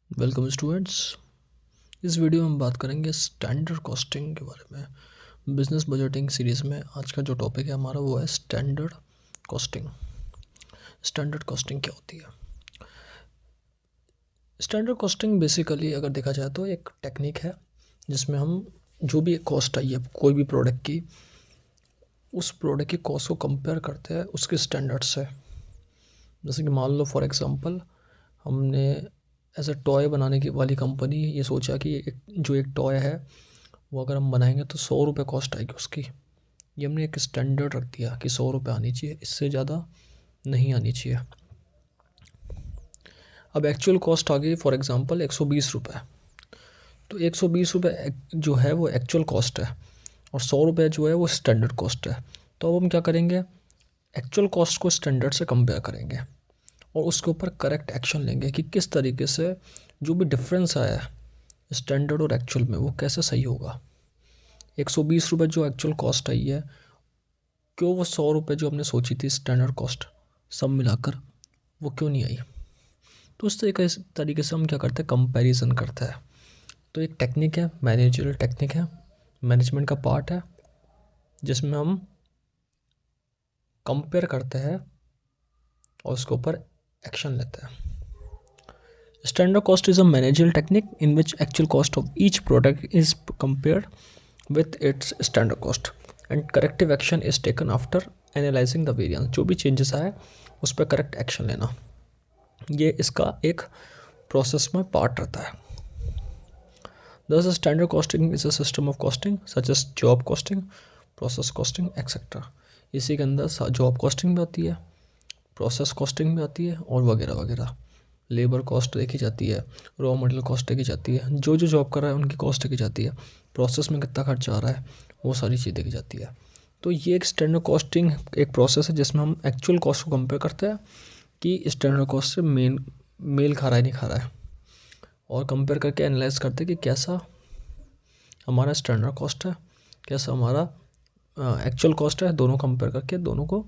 Welcome students. इस video में हम बात करेंगे स्टैंडर्ड कॉस्टिंग के बारे में। बिजनेस बजटिंग सीरीज़ में आज का जो टॉपिक है हमारा वो है स्टैंडर्ड कॉस्टिंग। स्टैंडर्ड कॉस्टिंग क्या होती है? स्टैंडर्ड कॉस्टिंग बेसिकली अगर देखा जाए तो एक टेक्निक है जिसमें हम जो भी कॉस्ट आई है कोई भी प्रोडक्ट की, उस प्रोडक्ट की कॉस्ट को कंपेयर करते हैं उसके स्टैंडर्ड से। जैसे कि मान लो फॉर एग्जांपल हमने एज अ टॉय बनाने की वाली कंपनी ये सोचा कि एक टॉय है वो अगर हम बनाएंगे तो 100 रुपये कॉस्ट आएगी उसकी। ये हमने एक स्टैंडर्ड रख दिया कि 100 रुपये आनी चाहिए, इससे ज़्यादा नहीं आनी चाहिए। अब एक्चुअल कॉस्ट आ गई फॉर एग्जांपल 120 रुपये, तो 120 रुपये जो है वो एक्चुअल कॉस्ट है और 100 रुपये जो है वो स्टैंडर्ड कॉस्ट है। तो अब हम क्या करेंगे, एक्चुअल कॉस्ट को स्टैंडर्ड से कंपेयर करेंगे और उसके ऊपर करेक्ट एक्शन लेंगे कि किस तरीके से जो भी डिफरेंस आया है स्टैंडर्ड और एक्चुअल में वो कैसे सही होगा। 120 रुपये जो एक्चुअल कॉस्ट आई है, क्यों वो 100 रुपये जो हमने सोची थी स्टैंडर्ड कॉस्ट सब मिलाकर वो क्यों नहीं आई। तो उस तरीके से हम क्या करते हैं, कंपैरिजन करते हैं। तो एक टेक्निक है, मैनेजरियल टेक्निक है, मैनेजमेंट का पार्ट है जिसमें हम कंपेयर करते हैं और उसके ऊपर एक्शन लेते हैं। Standard cost is a managerial technique in which actual cost of each product is compared with its standard cost and corrective action is taken after analyzing the variance। जो भी चेंजेस आए उस पर करेक्ट एक्शन लेना, ये इसका एक process में पार्ट रहता है। Thus standard costing is a system of costing such as job costing, process costing etc। इसी के अंदर जॉब कॉस्टिंग भी आती है, प्रोसेस कॉस्टिंग भी आती है और वगैरह वगैरह। लेबर कॉस्ट देखी जाती है, रॉ मटेरियल कॉस्ट देखी जाती है, जो जो जॉब कर रहा है उनकी कॉस्ट देखी जाती है, प्रोसेस में कितना खर्चा आ रहा है वो सारी चीज़ देखी जाती है। तो ये एक स्टैंडर्ड कॉस्टिंग एक प्रोसेस है जिसमें हम एक्चुअल कॉस्ट को कंपेयर करते हैं कि स्टैंडर्ड कॉस्ट से मेल खा रहा है नहीं खा रहा है, और कंपेयर करके एनालाइज करते हैं कि कैसा हमारा स्टैंडर्ड कॉस्ट है, कैसा हमारा एक्चुअल कॉस्ट है। दोनों कंपेयर करके दोनों को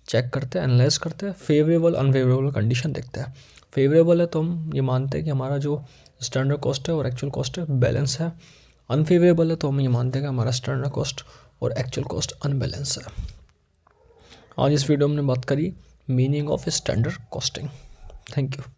चेक करते हैं, एनालाइज करते हैं, फेवरेबल अनफेवरेबल कंडीशन देखते हैं। फेवरेबल है तो हम ये मानते हैं कि हमारा जो स्टैंडर्ड कॉस्ट है और एक्चुअल कॉस्ट है बैलेंस है। अनफेवरेबल है तो हम ये मानते हैं कि हमारा स्टैंडर्ड कॉस्ट और एक्चुअल कॉस्ट अनबैलेंस है। आज इस वीडियो में बात करी meaning of standard costing. Thank you.